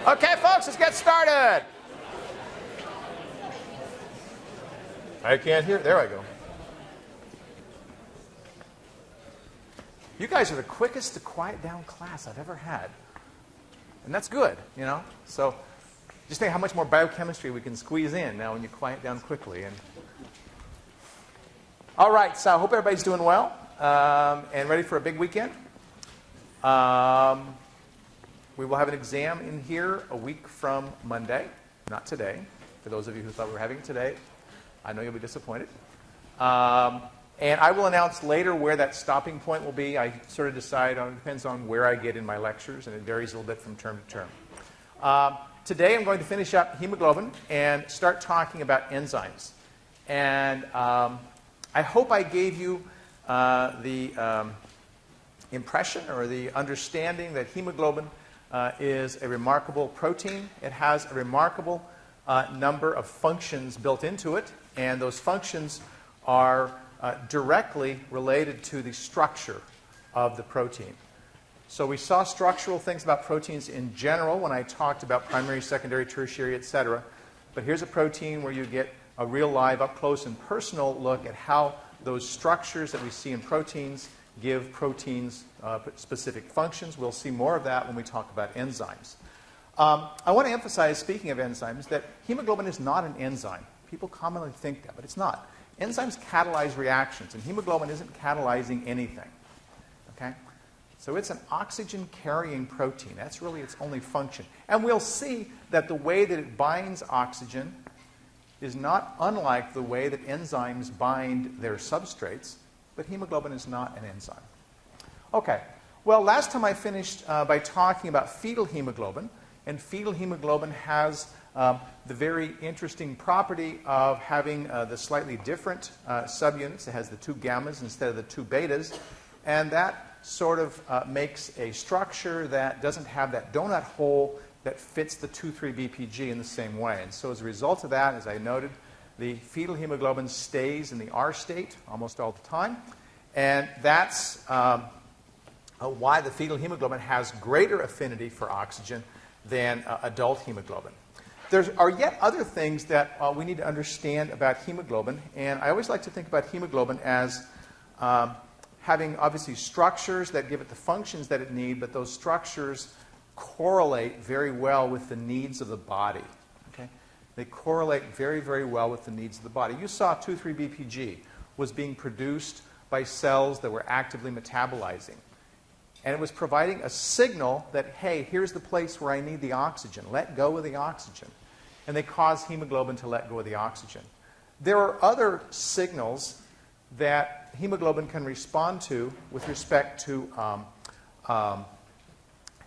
Okay, folks, let's get started. I can't hear. There I go. You guys are the quickest to quiet down class I've ever had. And that's good, you know. So just think how much more biochemistry we can squeeze in now when you quiet down quickly. And all right, so I hope everybody's doing well and ready for a big weekend. We will have an exam in here a week from Monday, not today. For those of you who thought we were having it today, I know you'll be disappointed. And I will announce later where that stopping point will be. I sort of decide on, it depends on where I get in my lectures, and it varies a little bit from term to term. Today I'm going to finish up hemoglobin and start talking about enzymes. And I hope I gave you the impression or the understanding that hemoglobin is a remarkable protein. It has a remarkable number of functions built into it, and those functions are directly related to the structure of the protein. So we saw structural things about proteins in general when I talked about primary, secondary, tertiary, etc. But here's a protein where you get a real live, up close and personal look at how those structures that we see in proteins give proteins specific functions. We'll see more of that when we talk about enzymes. I want to emphasize, speaking of enzymes, that hemoglobin is not an enzyme. People commonly think that, but it's not. Enzymes catalyze reactions, and hemoglobin isn't catalyzing anything. Okay? So it's an oxygen-carrying protein. That's really its only function. And we'll see that the way that it binds oxygen is not unlike the way that enzymes bind their substrates, but hemoglobin is not an enzyme. Okay. Well, last time I finished by talking about fetal hemoglobin, and fetal hemoglobin has the very interesting property of having the slightly different subunits. It has the 2 gammas instead of the 2 betas, and that sort of makes a structure that doesn't have that donut hole that fits the 2,3-BPG in the same way. And so as a result of that, as I noted, the fetal hemoglobin stays in the R state almost all the time, and that's why the fetal hemoglobin has greater affinity for oxygen than adult hemoglobin. There are yet other things that we need to understand about hemoglobin, and I always like to think about hemoglobin as having obviously structures that give it the functions that it needs, but those structures correlate very well with the needs of the body. Okay? They correlate very, very well with the needs of the body. You saw 2,3-BPG was being produced by cells that were actively metabolizing. And it was providing a signal that, hey, here's the place where I need the oxygen. Let go of the oxygen. And they cause hemoglobin to let go of the oxygen. There are other signals that hemoglobin can respond to with respect to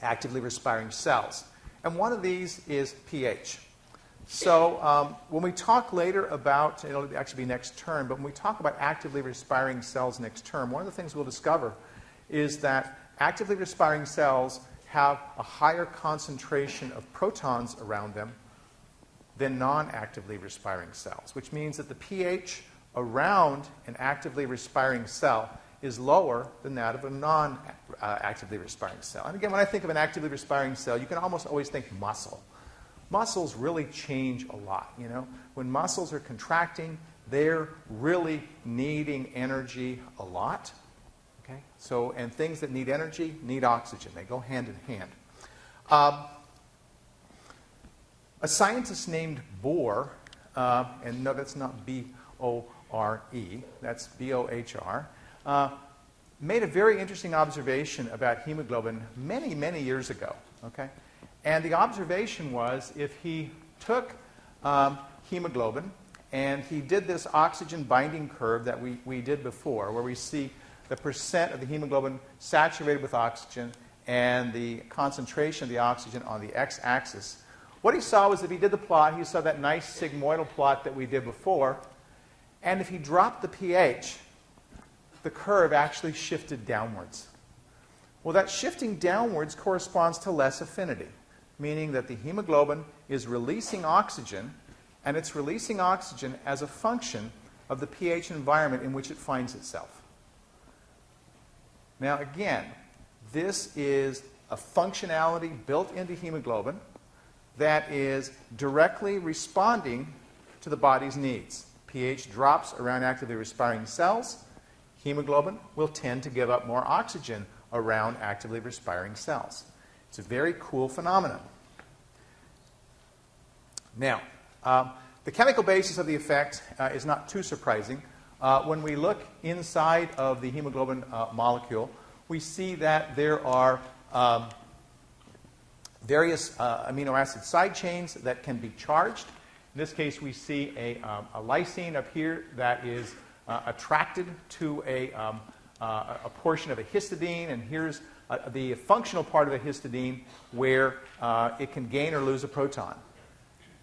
actively respiring cells. And one of these is pH. So when we talk later about, it'll actually be next term, but when we talk about actively respiring cells next term, one of the things we'll discover is that actively respiring cells have a higher concentration of protons around them than non-actively respiring cells, which means that the pH around an actively respiring cell is lower than that of a non-actively respiring cell. And again, when I think of an actively respiring cell, you can almost always think muscle. Muscles really change a lot, you know. When muscles are contracting, they're really needing energy a lot. Okay? So, and things that need energy need oxygen. They go hand in hand. A scientist named Bohr, and no, that's not B-O-R-E, that's B-O-H-R, made a very interesting observation about hemoglobin many, many years ago. Okay? And the observation was if he took hemoglobin and he did this oxygen binding curve that we did before, where we see the percent of the hemoglobin saturated with oxygen and the concentration of the oxygen on the x-axis. What he saw was if he did the plot, he saw that nice sigmoidal plot that we did before, and if he dropped the pH, the curve actually shifted downwards. Well, that shifting downwards corresponds to less affinity, meaning that the hemoglobin is releasing oxygen, and it's releasing oxygen as a function of the pH environment in which it finds itself. Now, again, this is a functionality built into hemoglobin that is directly responding to the body's needs. pH drops around actively respiring cells. Hemoglobin will tend to give up more oxygen around actively respiring cells. It's a very cool phenomenon. Now, the chemical basis of the effect is not too surprising. When we look inside of the hemoglobin molecule, we see that there are various amino acid side chains that can be charged. In this case, we see a lysine up here that is attracted to a portion of a histidine, and here's the functional part of a histidine where it can gain or lose a proton.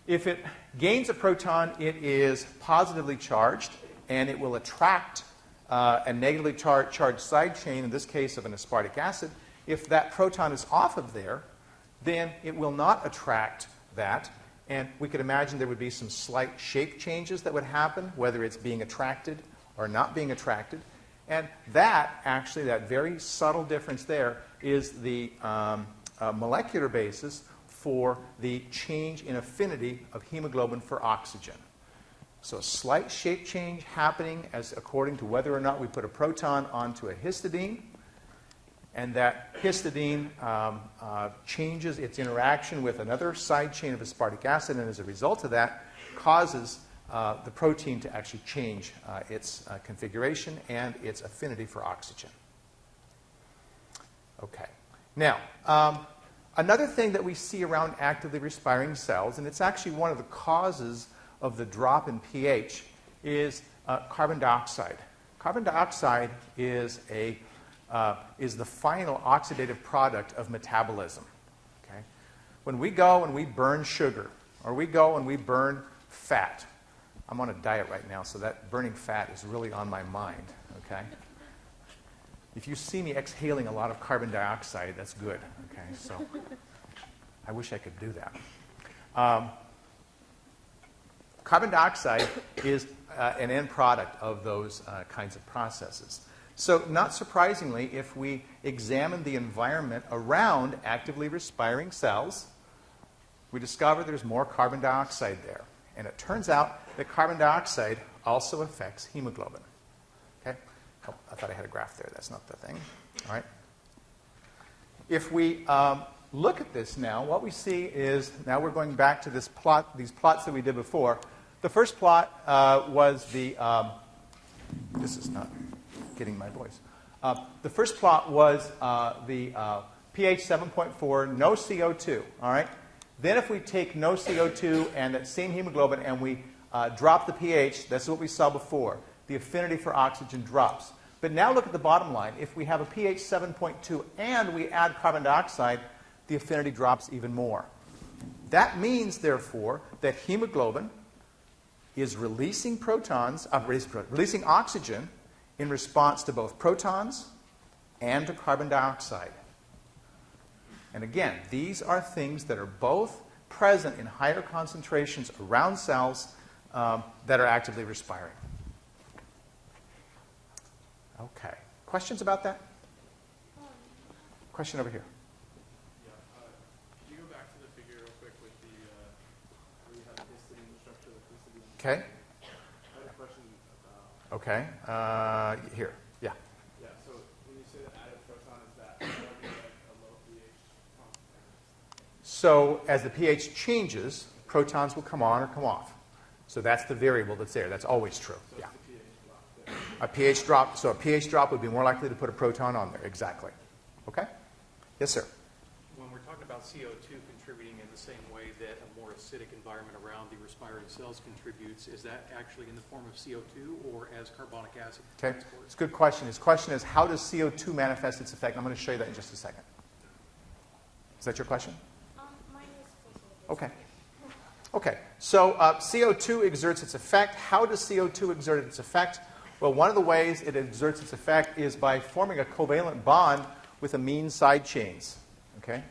If it gains a proton, it is positively charged, and it will attract a negatively charged side chain, in this case of an aspartic acid. If that proton is off of there, then it will not attract that, and we could imagine there would be some slight shape changes that would happen, whether it's being attracted or not being attracted. And that, actually, that very subtle difference there is the molecular basis for the change in affinity of hemoglobin for oxygen. So a slight shape change happening as according to whether or not we put a proton onto a histidine, and that histidine changes its interaction with another side chain of aspartic acid, and as a result of that causes the protein to actually change its configuration and its affinity for oxygen. Okay. Now, another thing that we see around actively respiring cells, and it's actually one of the causes of the drop in pH, is carbon dioxide. Carbon dioxide is the final oxidative product of metabolism. Okay? When we go and we burn sugar, or we go and we burn fat, I'm on a diet right now, so that burning fat is really on my mind. Okay? If you see me exhaling a lot of carbon dioxide, that's good. Okay? So I wish I could do that. Carbon dioxide is an end product of those kinds of processes. So not surprisingly, if we examine the environment around actively respiring cells, we discover there's more carbon dioxide there. And it turns out that carbon dioxide also affects hemoglobin. Okay? Oh, I thought I had a graph there. That's not the thing. All right. If we look at this now, what we see is, now we're going back to this plot, these plots that we did before. The first plot was the, this is not getting my voice. The first plot was the pH 7.4, no CO2, all right? Then if we take no CO2 and that same hemoglobin and we drop the pH, that's what we saw before. The affinity for oxygen drops. But now look at the bottom line. If we have a pH 7.2 and we add carbon dioxide, the affinity drops even more. That means, therefore, that hemoglobin is releasing protons, releasing oxygen in response to both protons and to carbon dioxide. And again, these are things that are both present in higher concentrations around cells that are actively respiring. Okay. Questions about that? Question over here. Yeah. Can you go back to the figure real quick with the where you have the histidine, the structure of the histidine? Okay. I had a question about. Okay. Here. Yeah. Yeah. So when you say the added proton, is that like a low pH concentration? So as the pH changes, protons will come on or come off. So that's the variable that's there. That's always true. So Yeah. it's the pH drop there. A pH drop. So a pH drop would be more likely to put a proton on there. Exactly. Okay. Yes, sir. When we're talking about CO2 contributing in the same way that a more acidic environment around the respiring cells contributes, is that actually in the form of CO2 or as carbonic acid? Okay. It's a good question. His question is, how does CO2 manifest its effect? I'm going to show you that in just a second. Is that your question? Mine is Okay. Okay. So CO2 exerts its effect. How does CO2 exert its effect? Well, one of the ways it exerts its effect is by forming a covalent bond with amine side chains. Okay?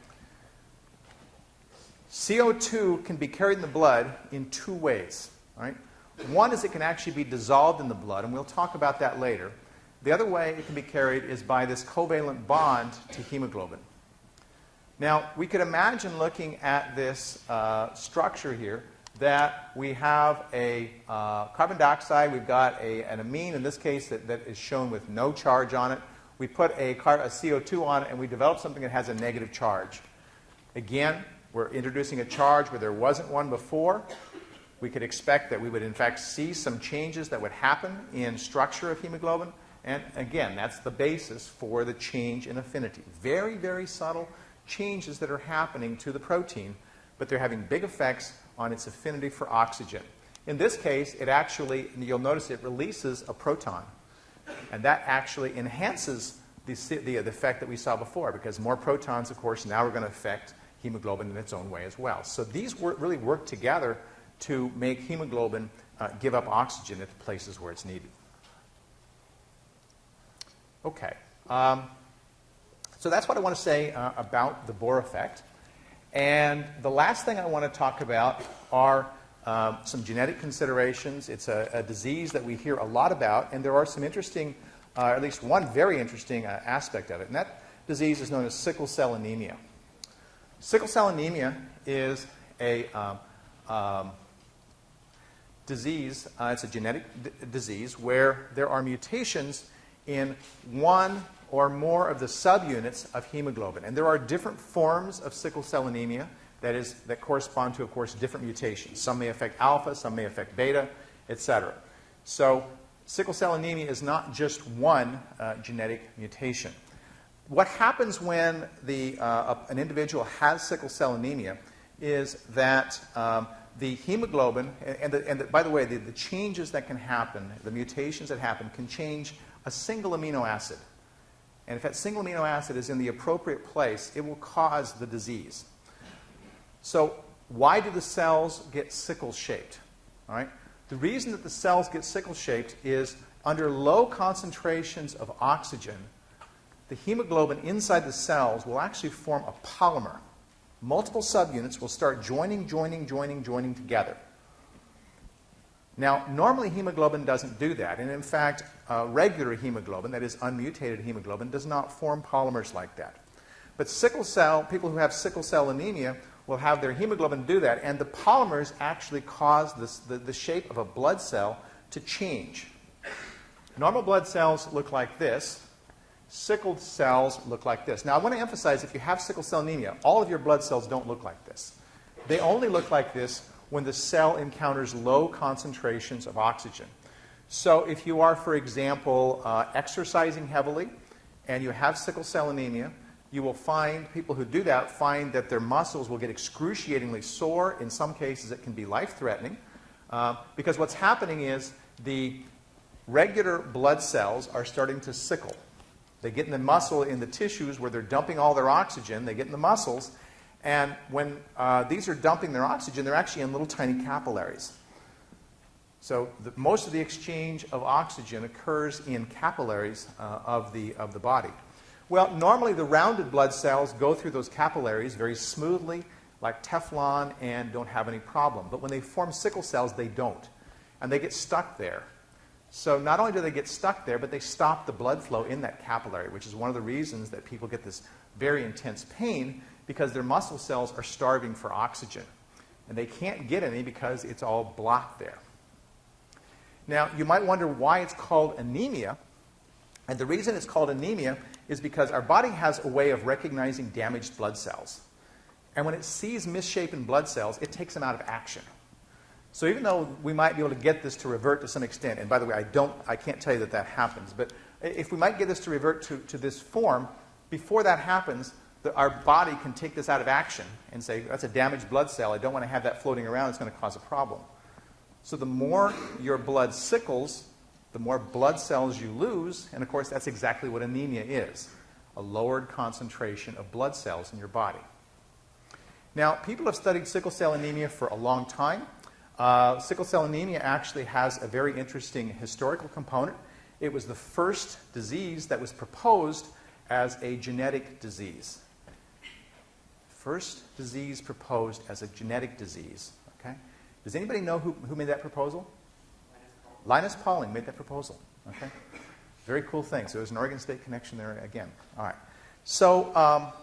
CO2 can be carried in the blood in two ways. All right? One is it can actually be dissolved in the blood, and we'll talk about that later. The other way it can be carried is by this covalent bond to hemoglobin. Now, we could imagine looking at this structure here that we have a carbon dioxide, we've got an amine, in this case, that is shown with no charge on it. We put a CO2 on it, and we develop something that has a negative charge. Again, we're introducing a charge where there wasn't one before. We could expect that we would, in fact, see some changes that would happen in structure of hemoglobin. And again, that's the basis for the change in affinity. Very, very subtle changes that are happening to the protein, but they're having big effects on its affinity for oxygen. In this case, it actually, you'll notice it releases a proton. And that actually enhances the effect that we saw before, because more protons, of course, now are going to affect hemoglobin in its own way as well. So these really work together to make hemoglobin give up oxygen at the places where it's needed. Okay. So that's what I want to say about the Bohr effect. And the last thing I want to talk about are some genetic considerations. It's a disease that we hear a lot about, and there are some interesting, at least one very interesting aspect of it. And that disease is known as sickle cell anemia. Sickle cell anemia is a disease, it's a genetic disease where there are mutations in one or more of the subunits of hemoglobin. And there are different forms of sickle cell anemia that correspond to, of course, different mutations. Some may affect alpha, some may affect beta, etc. So sickle cell anemia is not just one genetic mutation. What happens when an individual has sickle cell anemia is that the hemoglobin, and by the way, the changes that can happen, the mutations that happen, can change a single amino acid. And if that single amino acid is in the appropriate place, it will cause the disease. So why do the cells get sickle-shaped? All right? The reason that the cells get sickle-shaped is under low concentrations of oxygen, the hemoglobin inside the cells will actually form a polymer. Multiple subunits will start joining together. Now, normally hemoglobin doesn't do that. And in fact, regular hemoglobin, that is unmutated hemoglobin, does not form polymers like that. But sickle cell, people who have sickle cell anemia will have their hemoglobin do that. And the polymers actually cause the shape of a blood cell to change. Normal blood cells look like this. Sickled cells look like this. Now, I want to emphasize, if you have sickle cell anemia, all of your blood cells don't look like this. They only look like this when the cell encounters low concentrations of oxygen. So if you are, for example, exercising heavily and you have sickle cell anemia, you will find, people who do that find that their muscles will get excruciatingly sore. In some cases, it can be life-threatening, because what's happening is the regular blood cells are starting to sickle. They get in the muscle, in the tissues where they're dumping all their oxygen. They get in the muscles. And when these are dumping their oxygen, they're actually in little tiny capillaries. So most of the exchange of oxygen occurs in capillaries of the body. Well, normally the rounded blood cells go through those capillaries very smoothly, like Teflon, and don't have any problem. But when they form sickle cells, they don't. And they get stuck there. So not only do they get stuck there, but they stop the blood flow in that capillary, which is one of the reasons that people get this very intense pain, because their muscle cells are starving for oxygen. And they can't get any because it's all blocked there. Now, you might wonder why it's called anemia. And the reason it's called anemia is because our body has a way of recognizing damaged blood cells. And when it sees misshapen blood cells, it takes them out of action. So even though we might be able to get this to revert to some extent, and by the way, I can't tell you that happens, but if we might get this to revert to this form, before that happens, our body can take this out of action and say, that's a damaged blood cell, I don't want to have that floating around, it's going to cause a problem. So the more your blood sickles, the more blood cells you lose, and of course that's exactly what anemia is, a lowered concentration of blood cells in your body. Now, people have studied sickle cell anemia for a long time. Sickle cell anemia actually has a very interesting historical component. It was the first disease that was proposed as a genetic disease. First disease proposed as a genetic disease. Okay? Does anybody know who made that proposal? Linus Pauling made that proposal. Okay? Very cool thing. So there's an Oregon State connection there again. All right. So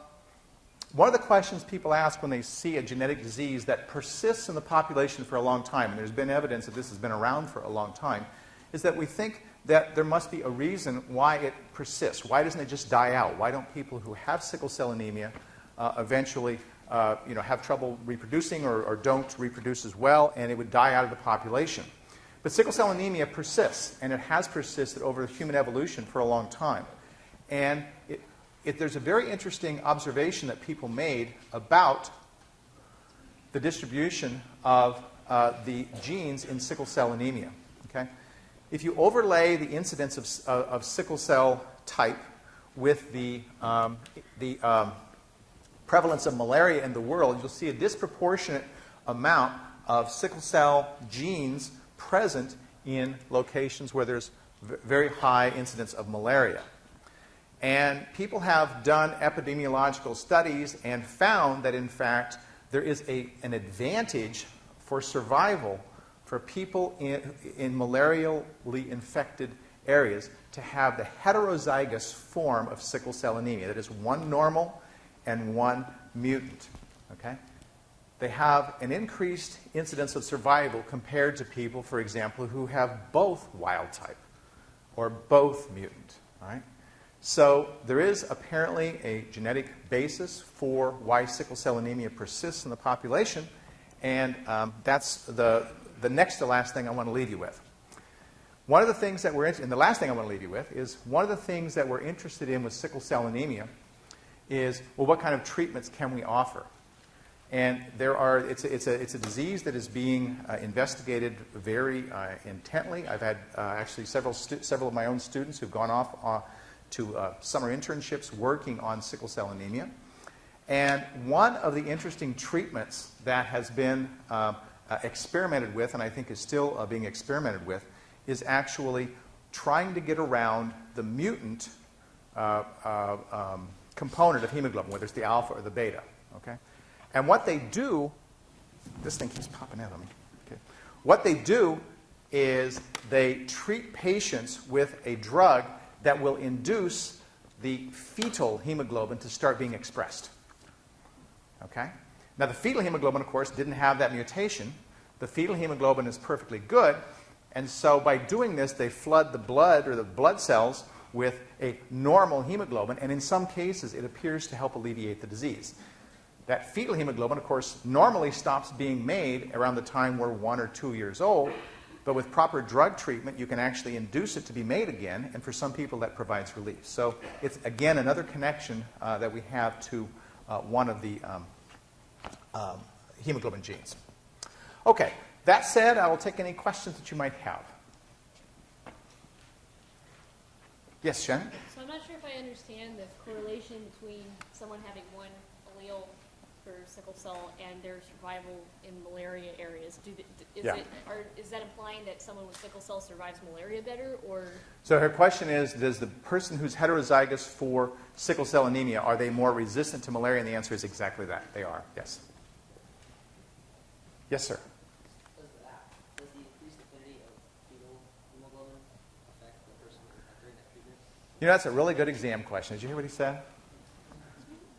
one of the questions people ask when they see a genetic disease that persists in the population for a long time, and there's been evidence that this has been around for a long time, is that we think that there must be a reason why it persists. Why doesn't it just die out? Why don't people who have sickle cell anemia eventually have trouble reproducing or don't reproduce as well, and it would die out of the population? But sickle cell anemia persists, and it has persisted over human evolution for a long time. And there's a very interesting observation that people made about the distribution of the genes in sickle cell anemia. Okay? If you overlay the incidence of sickle cell type with the prevalence of malaria in the world, you'll see a disproportionate amount of sickle cell genes present in locations where there's very high incidence of malaria. And people have done epidemiological studies and found that, in fact, there is an advantage for survival for people in malarially infected areas to have the heterozygous form of sickle cell anemia. That is, one normal and one mutant. Okay? They have an increased incidence of survival compared to people, for example, who have both wild type or both mutant. All right? So there is apparently a genetic basis for why sickle cell anemia persists in the population, and that's the next to last thing I want to leave you with. One of the things that and the last thing I want to leave you with is one of the things that we're interested in with sickle cell anemia is, well, what kind of treatments can we offer? And it's a disease that is being investigated very intently. I've had actually several of my own students who've gone off to summer internships working on sickle cell anemia. And one of the interesting treatments that has been experimented with, and I think is still being experimented with, is actually trying to get around the mutant component of hemoglobin, whether it's the alpha or the beta. Okay? And what they do, this thing keeps popping out on me. Okay. What they do is they treat patients with a drug that will induce the fetal hemoglobin to start being expressed. Okay? Now, the fetal hemoglobin, of course, didn't have that mutation. The fetal hemoglobin is perfectly good, and so by doing this, they flood the blood or the blood cells with a normal hemoglobin, and in some cases, it appears to help alleviate the disease. That fetal hemoglobin, of course, normally stops being made around the time we're 1 or 2 years old, but with proper drug treatment, you can actually induce it to be made again, and for some people, that provides relief. So it's, again, another connection that we have to one of the hemoglobin genes. Okay, that said, I will take any questions that you might have. Yes, Shannon? So I'm not sure if I understand the correlation between someone having one allele for sickle cell and their survival in malaria areas. Is that implying that someone with sickle cell survives malaria better, or? So her question is, does the person who's heterozygous for sickle cell anemia, are they more resistant to malaria? And the answer is exactly that. They are, yes. Yes, sir. Does the increased affinity of fetal hemoglobin affect the person during that treatment? You know, that's a really good exam question. Did you hear what he said?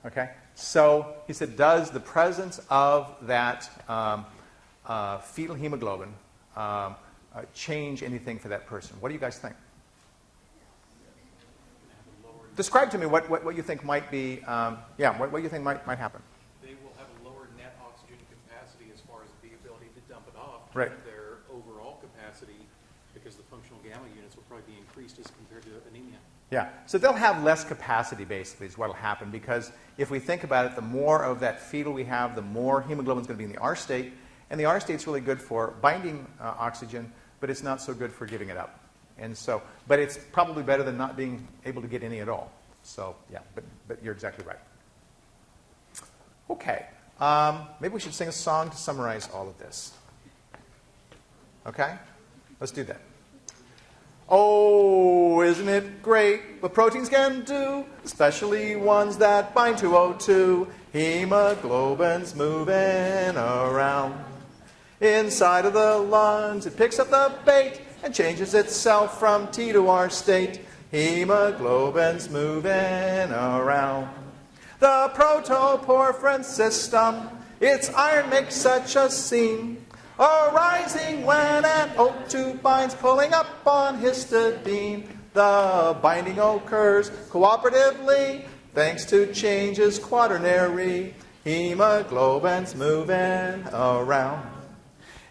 Okay. So he said, does the presence of that fetal hemoglobin change anything for that person? What do you guys think? Describe to me what you think might be, what you think might happen. They will have a lower net oxygen capacity as far as the ability to dump it off. Right. Their overall capacity, because the functional gamma units will probably be increased as compared to anemia. Yeah, so they'll have less capacity, basically, is what will happen, because if we think about it, the more of that fetal we have, the more hemoglobin is going to be in the R state, and the R state is really good for binding oxygen, but it's not so good for giving it up. And so, but it's probably better than not being able to get any at all. So, yeah, but you're exactly right. Okay, maybe we should sing a song to summarize all of this. Okay, let's do that. Oh, isn't it great what proteins can do, especially ones that bind to O2. Hemoglobin's moving around. Inside of the lungs, it picks up the bait and changes itself from T to R state. Hemoglobin's moving around. The protoporphyrin system, its iron makes such a scene, arising when an O2 binds, pulling up on histidine. The binding occurs cooperatively, thanks to changes quaternary. Hemoglobin's moving around.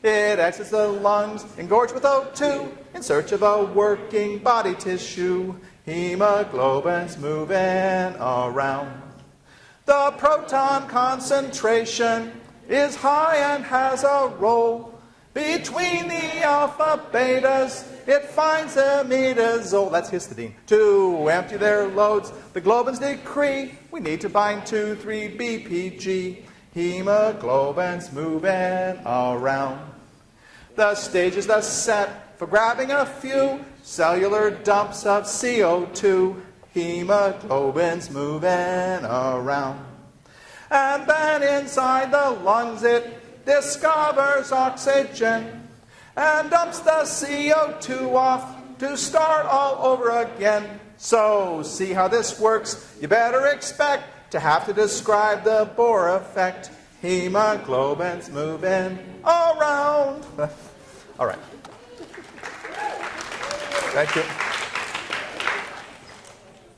It exits the lungs, engorged with O2, in search of a working body tissue. Hemoglobin's moving around. The proton concentration is high and has a role. Between the alpha betas, it finds imidazole, that's histidine, to empty their loads. The globins decree, we need to bind 2,3-BPG. Hemoglobin's moving around. The stage is thus set for grabbing a few cellular dumps of CO2. Hemoglobin's moving around. And then inside the lungs it discovers oxygen and dumps the CO2 off to start all over again. So, see how this works? You better expect to have to describe the Bohr effect. Hemoglobin's moving around. All right. Thank you.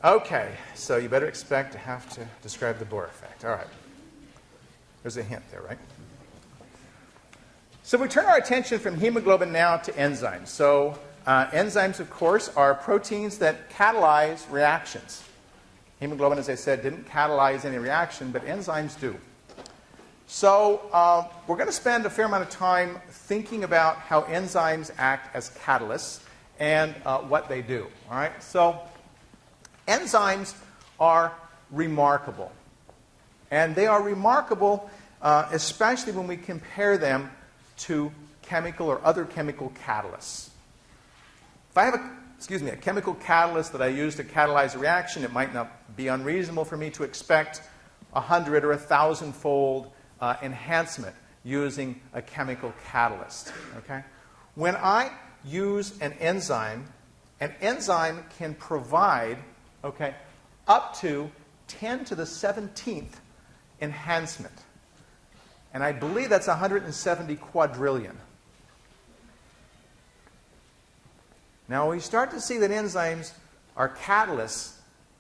Okay, so you better expect to have to describe the Bohr effect. All right. There's a hint there, right? So we turn our attention from hemoglobin now to enzymes. So enzymes, of course, are proteins that catalyze reactions. Hemoglobin, as I said, didn't catalyze any reaction, but enzymes do. So we're going to spend a fair amount of time thinking about how enzymes act as catalysts and what they do. All right? So enzymes are remarkable. And they are remarkable especially when we compare them to chemical or other chemical catalysts. If I have a chemical catalyst that I use to catalyze a reaction, it might not be unreasonable for me to expect 100 or 1,000-fold enhancement using a chemical catalyst. Okay? When I use an enzyme can provide up to 10 to the 17th enhancement. And I believe that's 170 quadrillion. Now, we start to see that enzymes are catalysts,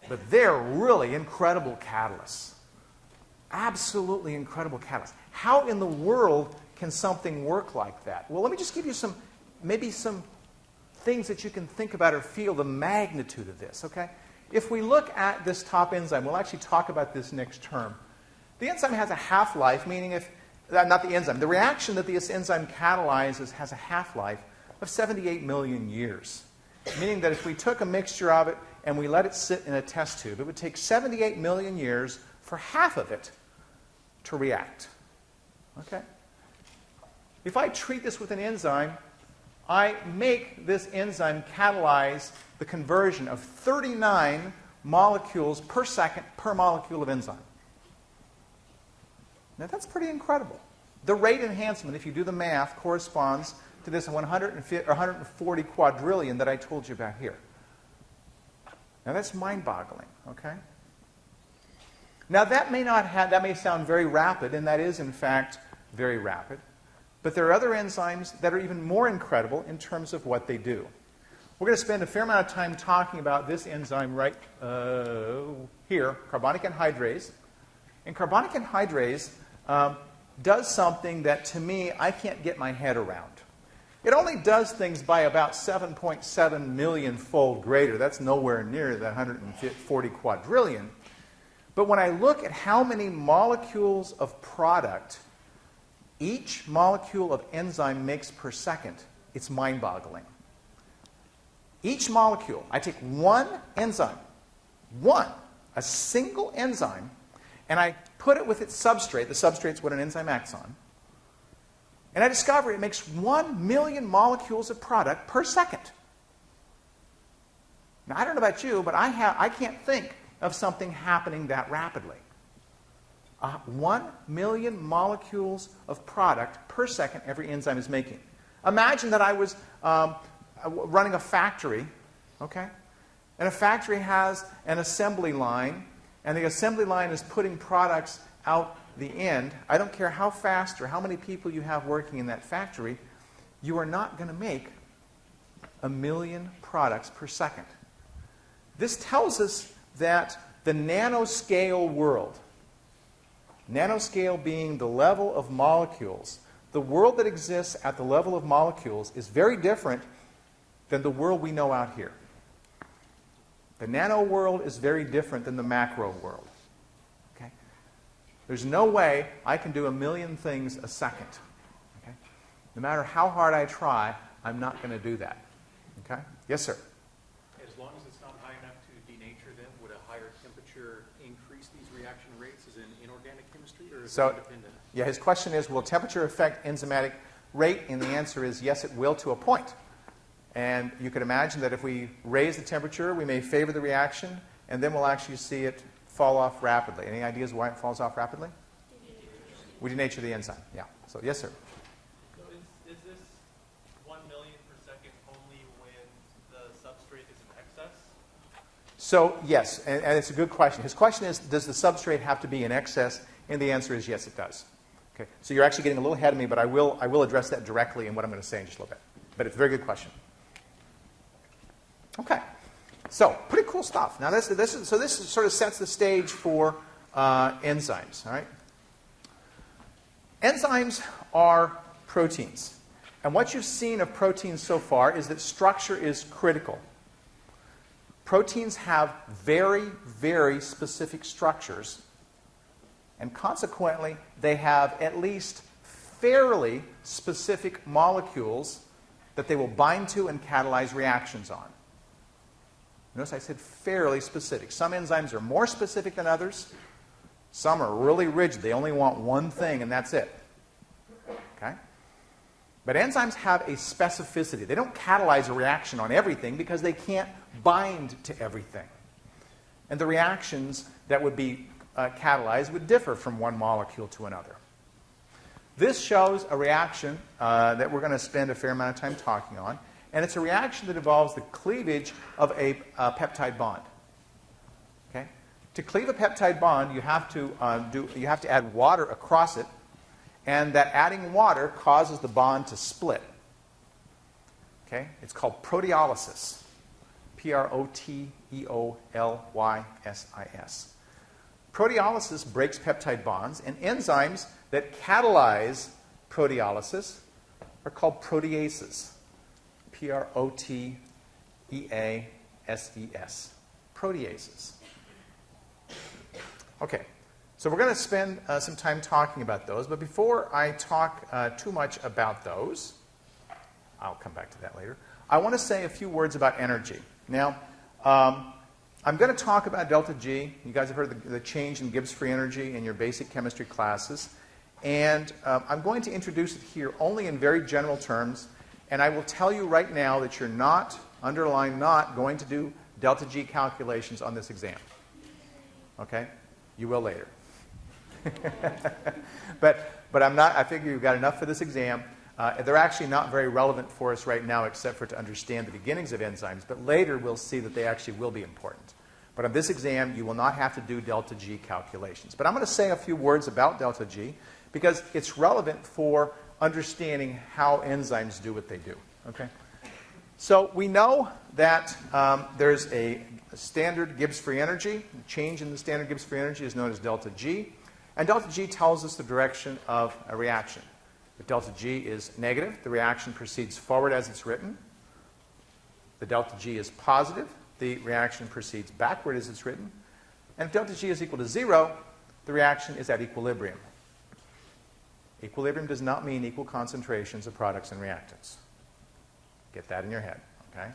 but they're really incredible catalysts. Absolutely incredible catalysts. How in the world can something work like that? Well, let me just give you some things that you can think about or feel the magnitude of this, okay? If we look at this top enzyme, we'll actually talk about this next term. The enzyme has a half-life, meaning the reaction that this enzyme catalyzes has a half-life of 78 million years. Meaning that if we took a mixture of it and we let it sit in a test tube, it would take 78 million years for half of it to react. Okay? If I treat this with an enzyme, I make this enzyme catalyze the conversion of 39 molecules per second per molecule of enzyme. Now that's pretty incredible. The rate enhancement, if you do the math, corresponds to this 140 quadrillion that I told you about here. Now that's mind-boggling, okay? Now that may sound very rapid, and that is in fact very rapid, but there are other enzymes that are even more incredible in terms of what they do. We're going to spend a fair amount of time talking about this enzyme right here, carbonic anhydrase. And carbonic anhydrase does something that, to me, I can't get my head around. It only does things by about 7.7 million-fold greater. That's nowhere near the 140 quadrillion. But when I look at how many molecules of product each molecule of enzyme makes per second, it's mind-boggling. Each molecule, I take one enzyme, a single enzyme, and I put it with its substrate. The substrate's what an enzyme acts on. And I discover it makes 1 million molecules of product per second. Now, I don't know about you, but I can't think of something happening that rapidly. 1 million molecules of product per second every enzyme is making. Imagine that I was running a factory, okay? And a factory has an assembly line, and the assembly line is putting products out the end, I don't care how fast or how many people you have working in that factory, you are not going to make 1 million products per second. This tells us that the nanoscale world, nanoscale being the level of molecules, the world that exists at the level of molecules is very different than the world we know out here. The nano world is very different than the macro world. Okay? There's no way I can do 1 million things a second. Okay? No matter how hard I try, I'm not going to do that. Okay? Yes, sir? As long as it's not high enough to denature them, would a higher temperature increase these reaction rates as in inorganic chemistry, or is it independent? Yeah, his question is, will temperature affect enzymatic rate? And the answer is yes, it will to a point. And you can imagine that if we raise the temperature, we may favor the reaction, and then we'll actually see it fall off rapidly. Any ideas why it falls off rapidly? We denature the enzyme. Yeah. So yes, sir. So is this 1 million per second only when the substrate is in excess? So yes, and it's a good question. His question is, does the substrate have to be in excess? And the answer is yes, it does. Okay. So you're actually getting a little ahead of me, but I will address that directly in what I'm going to say in just a little bit. But it's a very good question. Okay, so pretty cool stuff. Now this sort of sets the stage for enzymes. All right, enzymes are proteins, and what you've seen of proteins so far is that structure is critical. Proteins have very, very specific structures, and consequently, they have at least fairly specific molecules that they will bind to and catalyze reactions on. Notice I said fairly specific. Some enzymes are more specific than others. Some are really rigid. They only want one thing, and that's it. Okay? But enzymes have a specificity. They don't catalyze a reaction on everything because they can't bind to everything. And the reactions that would be catalyzed would differ from one molecule to another. This shows a reaction that we're going to spend a fair amount of time talking on. And it's a reaction that involves the cleavage of a peptide bond. Okay? To cleave a peptide bond, you have to add water across it, and that adding water causes the bond to split. Okay? It's called proteolysis. Proteolysis. Proteolysis breaks peptide bonds, and enzymes that catalyze proteolysis are called proteases. Proteases. Proteases. Okay, so we're going to spend some time talking about those, but before I talk too much about those, I'll come back to that later, I want to say a few words about energy. Now, I'm going to talk about delta G. You guys have heard the change in Gibbs free energy in your basic chemistry classes, and I'm going to introduce it here only in very general terms. And I will tell you right now that you're not, underline not, going to do delta G calculations on this exam. Okay? You will later. But I'm not, I figure you've got enough for this exam. They're actually not very relevant for us right now except for to understand the beginnings of enzymes. But later we'll see that they actually will be important. But on this exam, you will not have to do delta G calculations. But I'm going to say a few words about delta G because it's relevant for understanding how enzymes do what they do. Okay? So we know that there's a standard Gibbs free energy. The change in the standard Gibbs free energy is known as delta G. And delta G tells us the direction of a reaction. If delta G is negative, the reaction proceeds forward as it's written. The delta G is positive, the reaction proceeds backward as it's written. And if delta G is equal to 0, the reaction is at equilibrium. Equilibrium does not mean equal concentrations of products and reactants. Get that in your head, okay?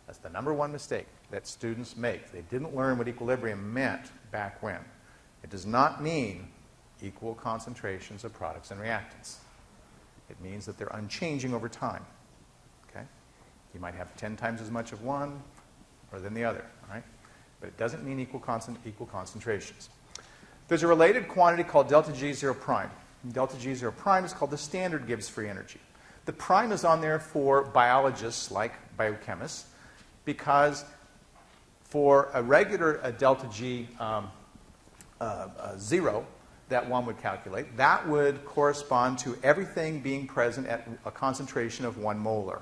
That's the number one mistake that students make. They didn't learn what equilibrium meant back when. It does not mean equal concentrations of products and reactants. It means that they're unchanging over time, okay? You might have 10 times as much of one or than the other, all right? But it doesn't mean equal concentrations. There's a related quantity called delta G 0 prime. Delta G 0 prime is called the standard Gibbs free energy. The prime is on there for biologists like biochemists because for a regular delta G 0 that one would calculate, that would correspond to everything being present at a concentration of 1 molar.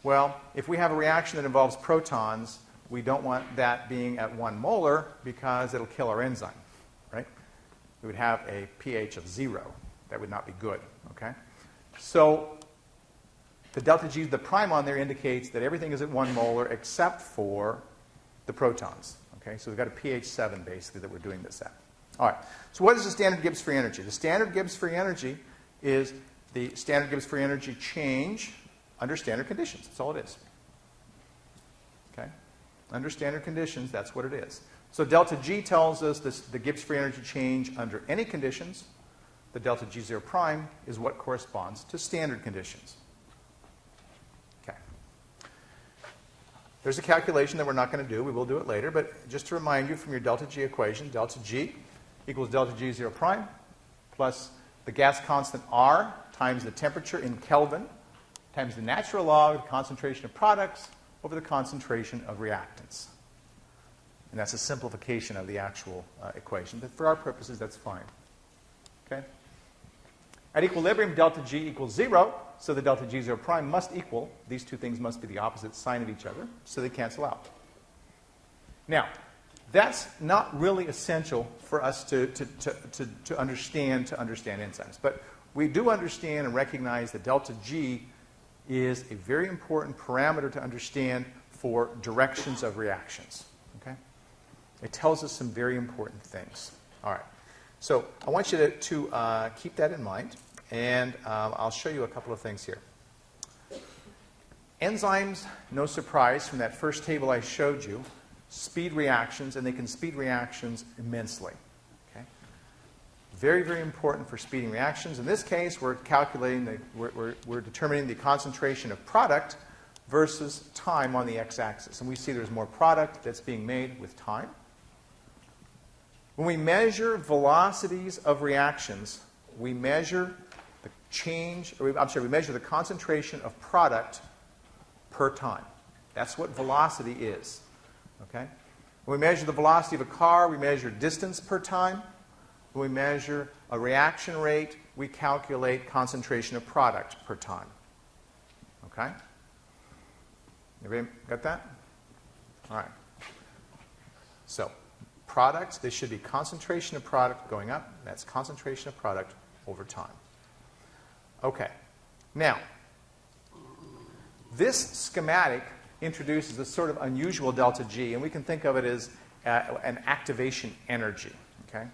Well, if we have a reaction that involves protons, we don't want that being at 1 molar because it'll kill our enzyme, right? We would have a pH of 0. That would not be good, okay? So the delta G, the prime on there indicates that everything is at 1 molar except for the protons, okay? So we've got a pH 7 basically that we're doing this at. All right, so what is the standard Gibbs free energy? The standard Gibbs free energy is the standard Gibbs free energy change under standard conditions. That's all it is. Okay? Under standard conditions, that's what it is. So delta G tells us the Gibbs free energy change under any conditions. The delta G0 prime is what corresponds to standard conditions. Okay. There's a calculation that we're not going to do. We will do it later. But just to remind you from your delta G equation, delta G equals delta G0 prime plus the gas constant R times the temperature in Kelvin times the natural log of the concentration of products over the concentration of reactants. And that's a simplification of the actual equation. But for our purposes, that's fine. Okay? At equilibrium, delta G equals 0, so the delta G0 prime must equal, these two things must be the opposite sign of each other, so they cancel out. Now, that's not really essential for us to understand enzymes. But we do understand and recognize that delta G is a very important parameter to understand for directions of reactions. Okay? It tells us some very important things. All right. So I want you to keep that in mind, and I'll show you a couple of things here. Enzymes, no surprise from that first table I showed you, speed reactions, and they can speed reactions immensely. Okay? Very, very important for speeding reactions. In this case, we're calculating, we're determining the concentration of product versus time on the x-axis. And we see there's more product that's being made with time. When we measure velocities of reactions, we measure the change, we measure the concentration of product per time. That's what velocity is. Okay? When we measure the velocity of a car, we measure distance per time. When we measure a reaction rate, we calculate concentration of product per time. Okay? Everybody got that? All right. So, products, this should be concentration of product going up. That's concentration of product over time. Okay. Now, this schematic introduces a sort of unusual delta G, and we can think of it as an activation energy. Okay?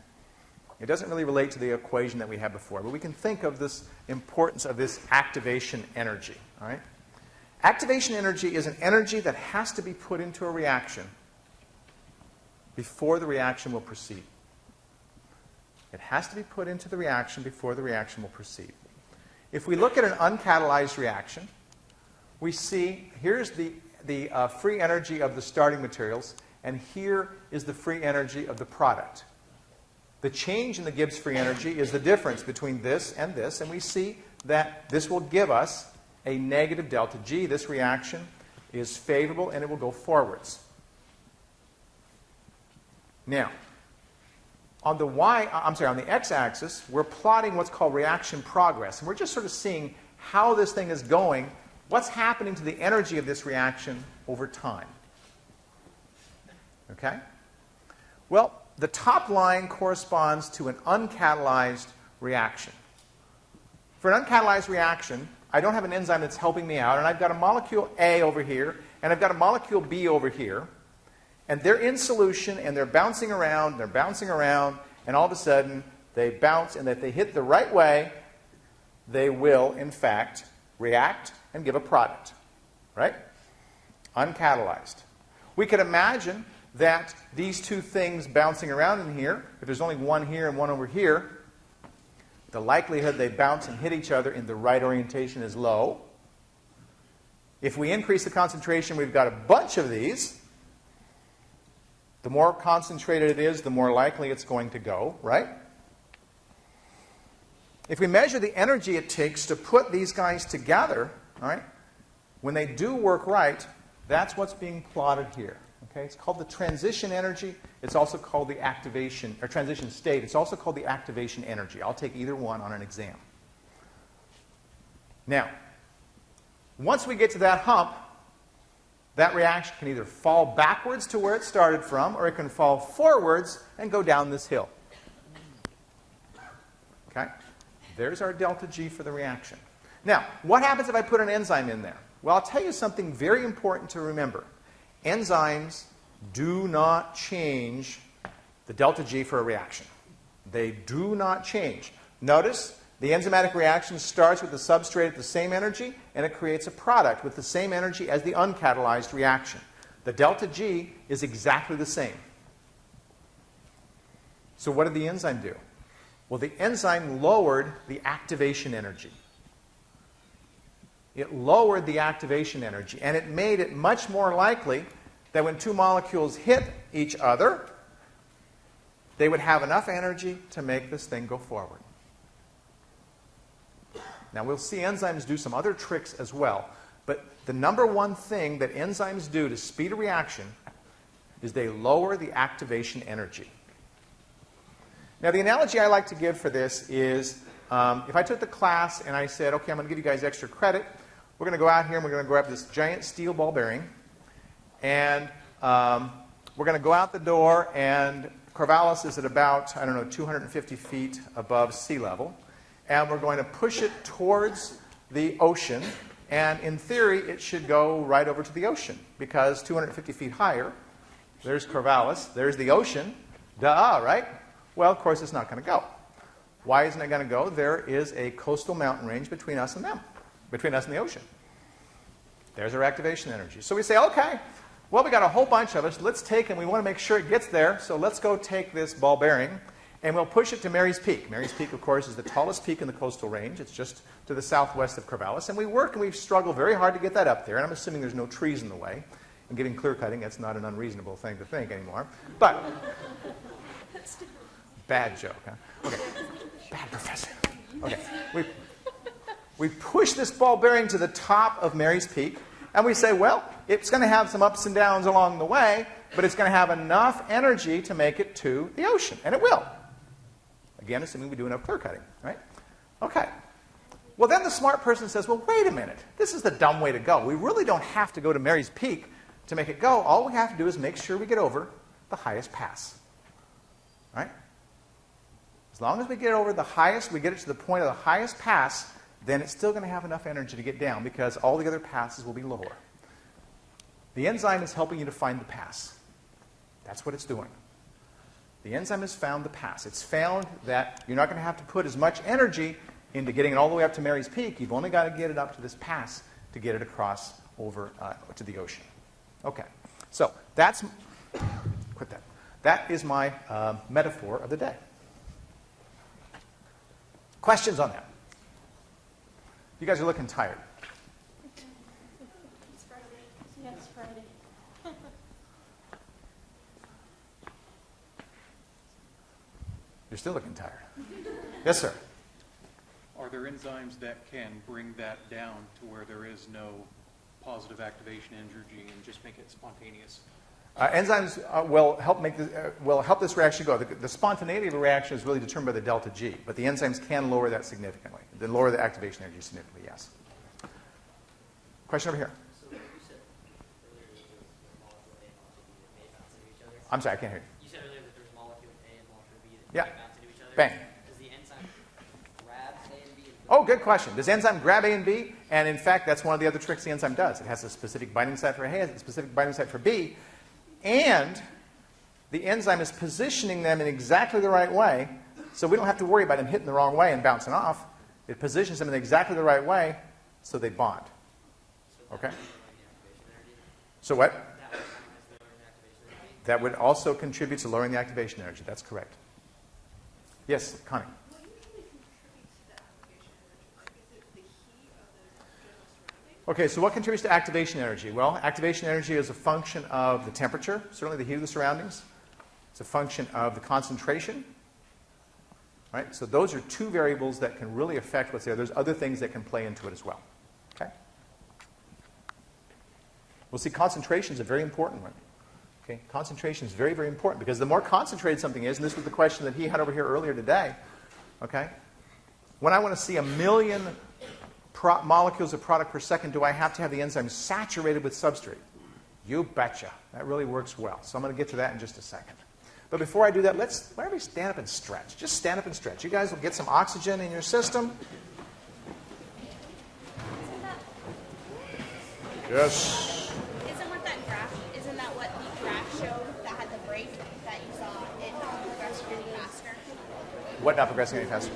It doesn't really relate to the equation that we had before, but we can think of this importance of this activation energy. All right? Activation energy is an energy that has to be put into a reaction before the reaction will proceed. It has to be put into the reaction before the reaction will proceed. If we look at an uncatalyzed reaction, we see here's the free energy of the starting materials, and here is the free energy of the product. The change in the Gibbs free energy is the difference between this, and we see that this will give us a negative delta G. This reaction is favorable, and it will go forwards. Now, on the x-axis, we're plotting what's called reaction progress, and we're just sort of seeing how this thing is going. What's happening to the energy of this reaction over time? Okay? Well, the top line corresponds to an uncatalyzed reaction. For an uncatalyzed reaction, I don't have an enzyme that's helping me out, and I've got a molecule A over here, and I've got a molecule B over here, and they're in solution, and they're bouncing around, and all of a sudden, they bounce, and if they hit the right way, they will, in fact, react and give a product, right? Uncatalyzed. We could imagine that these two things bouncing around in here, if there's only one here and one over here, the likelihood they bounce and hit each other in the right orientation is low. If we increase the concentration, we've got a bunch of these. The more concentrated it is, the more likely it's going to go, right? If we measure the energy it takes to put these guys together, all right, when they do work right, that's what's being plotted here. Okay, it's called the transition energy. It's also called the activation, or transition state. It's also called the activation energy. I'll take either one on an exam. Now, once we get to that hump, that reaction can either fall backwards to where it started from, or it can fall forwards and go down this hill. Okay? There's our delta G for the reaction. Now, what happens if I put an enzyme in there? Well, I'll tell you something very important to remember. Enzymes do not change the delta G for a reaction. They do not change. Notice the enzymatic reaction starts with the substrate at the same energy, and it creates a product with the same energy as the uncatalyzed reaction. The delta G is exactly the same. So what did the enzyme do? Well, the enzyme lowered the activation energy. It lowered the activation energy, and it made it much more likely that when two molecules hit each other, they would have enough energy to make this thing go forward. Now, we'll see enzymes do some other tricks as well, but the number one thing that enzymes do to speed a reaction is they lower the activation energy. Now, the analogy I like to give for this is if I took the class and I said, okay, I'm going to give you guys extra credit. We're going to go out here and we're going to grab this giant steel ball bearing, and we're going to go out the door, and Corvallis is at about, 250 feet above sea level, and we're going to push it towards the ocean, and in theory it should go right over to the ocean, because 250 feet higher, there's Corvallis, there's the ocean, duh, right? Well, of course it's not going to go. Why isn't it going to go? There is a coastal mountain range between us and them, between us and the ocean. There's our activation energy. So we say, okay, well, we got a whole bunch of us. Let's take, and we want to make sure it gets there, so let's go take this ball bearing, and we'll push it to Mary's Peak. Mary's Peak, of course, is the tallest peak in the coastal range. It's just to the southwest of Corvallis. And we work and we struggle very hard to get that up there, and I'm assuming there's no trees in the way. And giving clear cutting, that's not an unreasonable thing to think anymore. But, bad joke, huh? Okay, bad professor. Okay, we push this ball bearing to the top of Mary's Peak, and we say, well, it's going to have some ups and downs along the way, but it's going to have enough energy to make it to the ocean, and it will. Again, assuming we do enough clear cutting, right? Okay. Well, then the smart person says, well, wait a minute. This is the dumb way to go. We really don't have to go to Mary's Peak to make it go. All we have to do is make sure we get over the highest pass, right? As long as we get over the highest, we get it to the point of the highest pass, then it's still going to have enough energy to get down, because all the other passes will be lower. The enzyme is helping you to find the pass. That's what it's doing. The enzyme has found the pass. It's found that you're not going to have to put as much energy into getting it all the way up to Mary's Peak. You've only got to get it up to this pass to get it across over to the ocean. Okay, so that's, quit that. That is my metaphor of the day. Questions on that? You guys are looking tired. It's Friday. Yeah, it's Friday. You're still looking tired. Yes, sir. Are there enzymes that can bring that down to where there is no positive activation energy and just make it spontaneous? Enzymes will help this reaction go. The spontaneity of a reaction is really determined by the delta G, but the enzymes can lower that significantly. They lower the activation energy significantly, yes. Question over here. So you said earlier that there was molecule A and molecule B that may bounce into each other. I'm sorry, I can't hear you. You said earlier that there's molecule A and molecule B that Yeah. may bounce into each other. Bang. Does the enzyme grab A and B? Oh, good question. Does enzyme grab A and B? And in fact, that's one of the other tricks the enzyme does. It has a specific binding site for A, has a specific binding site for B, and the enzyme is positioning them in exactly the right way, so we don't have to worry about them hitting the wrong way and bouncing off. It positions them in exactly the right way, so they bond. Okay? So what? That would also contribute to lowering the activation energy. That's correct. Yes, Connie. What usually contributes to the activation energy? Like, is it the heat of the general surroundings? Okay, so what contributes to activation energy? Well, activation energy is a function of the temperature, certainly the heat of the surroundings. It's a function of the concentration. Right? So those are two variables that can really affect what's there. There's other things that can play into it as well. Okay? We'll see concentration is a very important one. Okay? Concentration is very, very important because the more concentrated something is, and this was the question that he had over here earlier today, okay? When I want to see 1 million molecules of product per second, do I have to have the enzyme saturated with substrate? You betcha. That really works well. So I'm going to get to that in just a second. But before I do that, why don't we stand up and stretch? Just stand up and stretch. You guys will get some oxygen in your system. Yes. Isn't that what the graph showed that had the break that you saw it not progressing any faster? What not progressing any faster?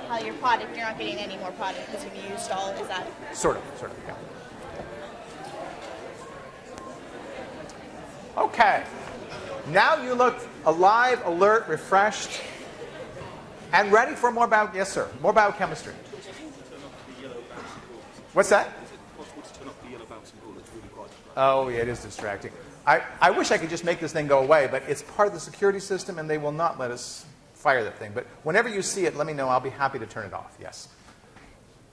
How your product, you're not getting any more product because you've used all, is that? Sort of, yeah. Okay. Now you look alive, alert, refreshed, and ready for more yes sir, more biochemistry. What's that? Oh, yeah, it is distracting. I wish I could just make this thing go away, but it's part of the security system, and they will not let us fire that thing. But whenever you see it, let me know. I'll be happy to turn it off, yes.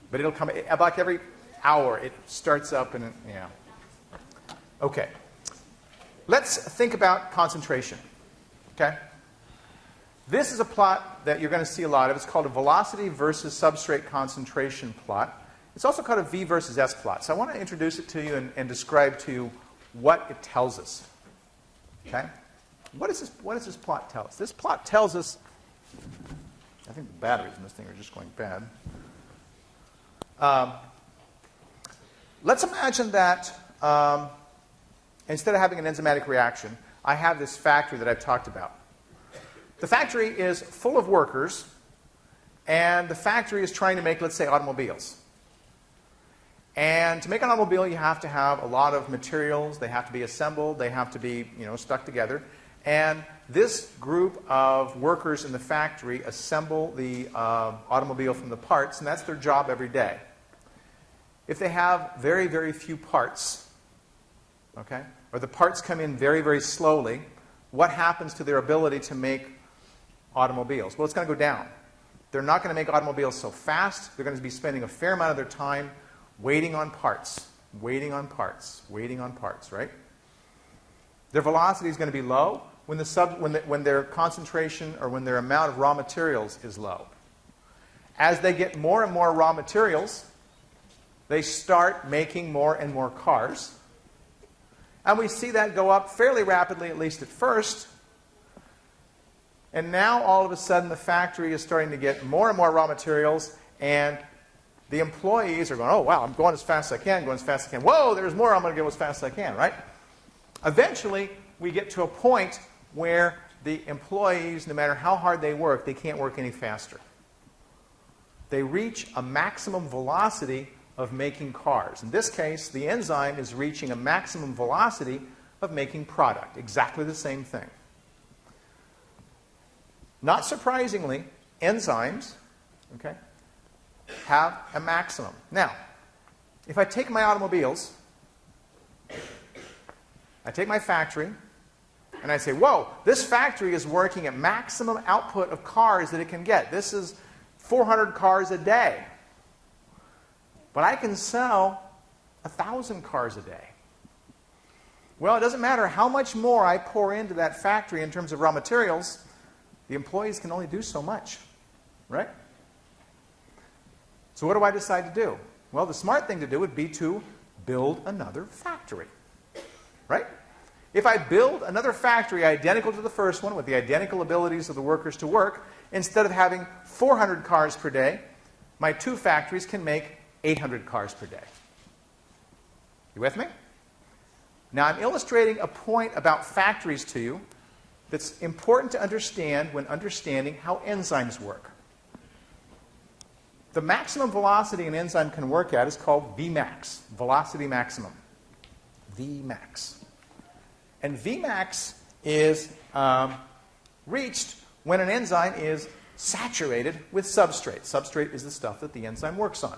But it'll come about every hour. It starts up, and yeah. Okay. Let's think about concentration, okay? This is a plot that you're going to see a lot of. It's called a velocity versus substrate concentration plot. It's also called a V versus S plot. So I want to introduce it to you and describe to you what it tells us. Okay? What does this plot tell us? This plot tells us, I think the batteries in this thing are just going bad. Let's imagine that instead of having an enzymatic reaction, I have this factory that I've talked about. The factory is full of workers, and the factory is trying to make, let's say, automobiles. And to make an automobile, you have to have a lot of materials. They have to be assembled. They have to be, stuck together. And this group of workers in the factory assemble the automobile from the parts, and that's their job every day. If they have very, very few parts, okay, or the parts come in very, very slowly, what happens to their ability to make automobiles? Well, it's going to go down. They're not going to make automobiles so fast. They're going to be spending a fair amount of their time waiting on parts, right? Their velocity is going to be low when their concentration or when their amount of raw materials is low. As they get more and more raw materials, they start making more and more cars. And we see that go up fairly rapidly, at least at first. And now, all of a sudden, the factory is starting to get more and more raw materials, and the employees are going, oh, wow, I'm going as fast as I can, going as fast as I can. Whoa, there's more, I'm going to go as fast as I can, right? Eventually, we get to a point where the employees, no matter how hard they work, they can't work any faster. They reach a maximum velocity of making cars. In this case, the enzyme is reaching a maximum velocity of making product. Exactly the same thing. Not surprisingly, enzymes, okay, have a maximum. Now, if I take my automobiles, I take my factory, and I say, whoa, this factory is working at maximum output of cars that it can get. This is 400 cars a day. But I can sell 1,000 cars a day. Well, it doesn't matter how much more I pour into that factory in terms of raw materials, the employees can only do so much, right? So what do I decide to do? Well, the smart thing to do would be to build another factory, right? If I build another factory identical to the first one with the identical abilities of the workers to work, instead of having 400 cars per day, my two factories can make 800 cars per day. You with me? Now, I'm illustrating a point about factories to you that's important to understand when understanding how enzymes work. The maximum velocity an enzyme can work at is called Vmax, velocity maximum. Vmax. And Vmax is reached when an enzyme is saturated with substrate. Substrate is the stuff that the enzyme works on.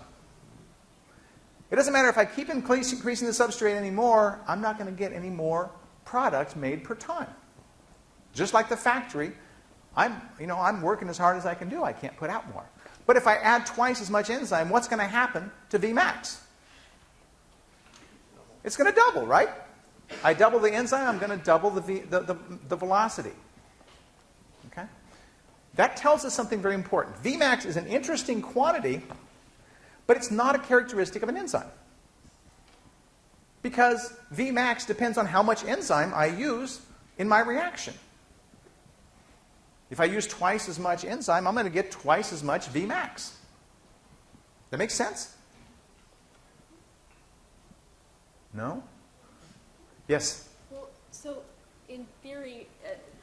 It doesn't matter if I keep increasing the substrate anymore, I'm not going to get any more product made per time. Just like the factory, I'm working as hard as I can do. I can't put out more. But if I add twice as much enzyme, what's going to happen to Vmax? It's going to double, right? I double the enzyme, I'm going to double the velocity. Okay? That tells us something very important. Vmax is an interesting quantity, but it's not a characteristic of an enzyme. Because Vmax depends on how much enzyme I use in my reaction. If I use twice as much enzyme, I'm going to get twice as much Vmax. That makes sense? No? Yes? Well, so in theory,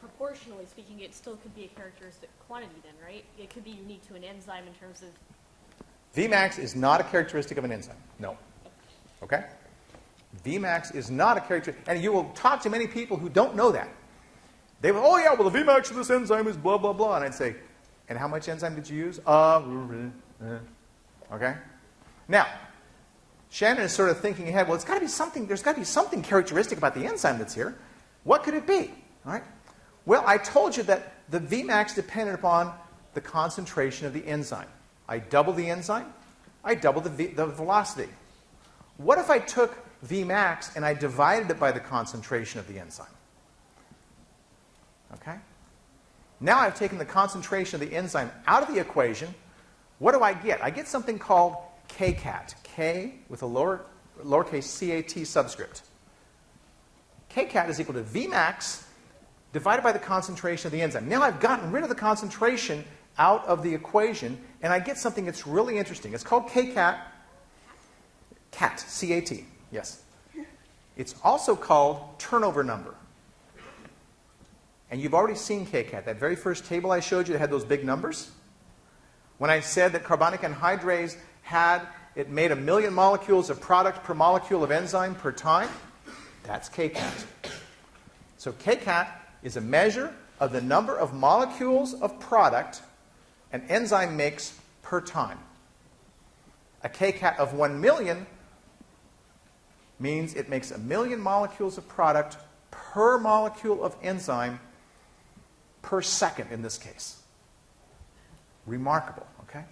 proportionally speaking, it still could be a characteristic quantity then, right? It could be unique to an enzyme in terms of... Vmax is not a characteristic of an enzyme. No. Okay? Vmax is not a characteristic. And you will talk to many people who don't know that. They will, oh yeah, well the Vmax of this enzyme is blah, blah, blah. And I'd say, and how much enzyme did you use? Okay? Now, Shannon is sort of thinking ahead, well, there's got to be something characteristic about the enzyme that's here. What could it be? All right? Well, I told you that the Vmax depended upon the concentration of the enzyme. I double the enzyme, I double the velocity. What if I took Vmax and I divided it by the concentration of the enzyme? Okay? Now I've taken the concentration of the enzyme out of the equation. What do I get? I get something called kcat. K with a lowercase cat subscript. Kcat is equal to Vmax divided by the concentration of the enzyme. Now I've gotten rid of the concentration out of the equation, and I get something that's really interesting. It's called kcat. Cat, C-A-T, yes. It's also called turnover number. And you've already seen kcat. That very first table I showed you that had those big numbers. When I said that carbonic anhydrase it made 1 million molecules of product per molecule of enzyme per time, that's kcat. So kcat is a measure of the number of molecules of product an enzyme makes per time. A kcat of 1 million means it makes 1 million molecules of product per molecule of enzyme per second in this case. Remarkable, okay?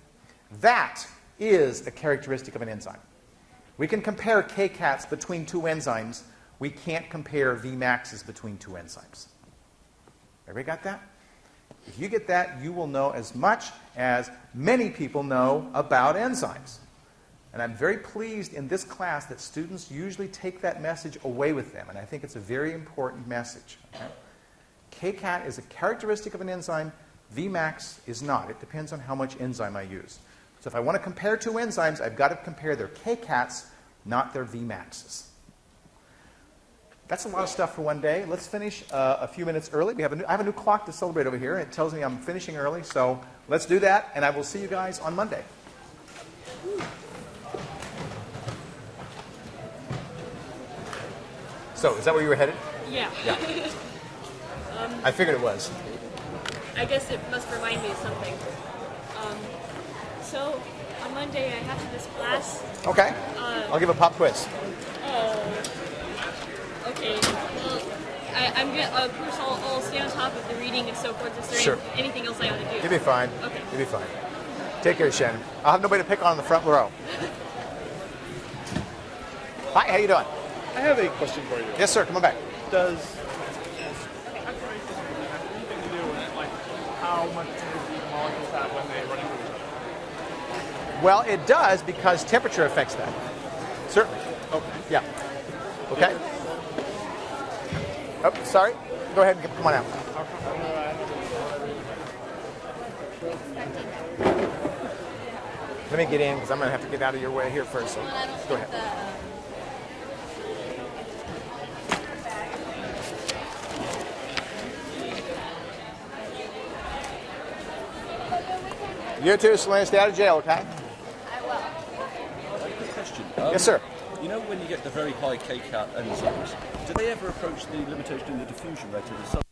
That is a characteristic of an enzyme. We can compare kcats between two enzymes. We can't compare Vmaxes between two enzymes. Everybody got that? If you get that, you will know as much as many people know about enzymes. And I'm very pleased in this class that students usually take that message away with them. And I think it's a very important message. Okay? kcat is a characteristic of an enzyme. Vmax is not. It depends on how much enzyme I use. So if I want to compare two enzymes, I've got to compare their kcats, not their Vmaxes. That's a lot of stuff for one day. Let's finish a few minutes early. I have a new clock to celebrate over here, and it tells me I'm finishing early. So let's do that, and I will see you guys on Monday. So, is that where you were headed? Yeah. Yeah. I figured it was. I guess it must remind me of something. So, on Monday I have to this class. Okay. I'll give a pop quiz. Oh. Okay. Well, I'm good. Of course, I'll stay on top of the reading and so forth. Is there Sure. anything else I ought to do? You'll be fine. Okay. You'll be fine. Take care, Shannon. I'll have nobody to pick on in the front row. Hi, how you doing? I have a question for you. Yes, sir. Come on back. Does calculation have anything to do with like how much energy the molecules have when they run into each other? Well, it does because temperature affects that. Certainly. Okay. Yeah. Okay. Oh, sorry. Go ahead and come on out. Let me get in because I'm going to have to get out of your way here first. So go ahead. You too, Selena. Stay out of jail, okay? I will. Question. Yes, sir. You know when you get the very high kcat enzymes, do they ever approach the limitation in the diffusion rate of the substance?